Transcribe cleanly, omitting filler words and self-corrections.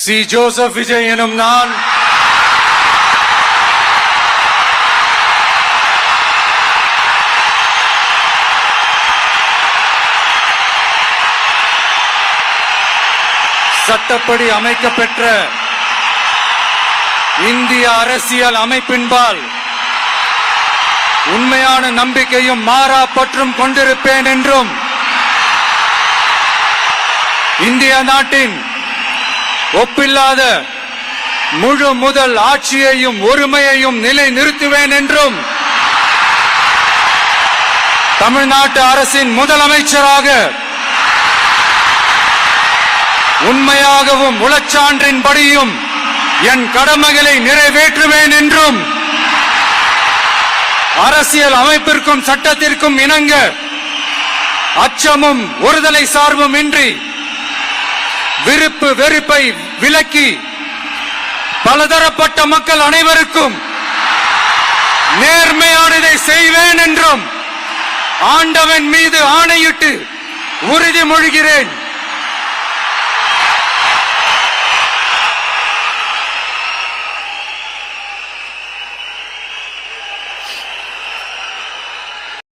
C. Joseph Vijay எனும் நான் சட்டப்படி அமைக்கப்பெற்ற இந்திய அரசியல் அமைப்பின்பால் உண்மையான நம்பிக்கையும் மாறா பற்றும் கொண்டிருப்பேன் என்றும் இந்திய நாட்டின் ஒப்பில்லாத முழு முதல் ஆட்சியையும் ஒருமையையும் நிலை நிறுத்துவேன் என்றும் தமிழ்நாட்டு அரசின் முதலமைச்சராக உண்மையாகவும் உளச்சான்றின்படியும் என் கடமைகளை நிறைவேற்றுவேன் என்றும் அரசியல் அமைப்பிற்கும் சட்டத்திற்கும் இணங்க அச்சமும் ஒருதலை சார்பும் இன்றி விருப்பு வெறுப்பை விலக்கி பலதரப்பட்ட மக்கள் அனைவருக்கும் நேர்மையானதை செய்வேன் என்றும் ஆண்டவன் மீது ஆணையிட்டு உறுதிமொழிகிறேன்.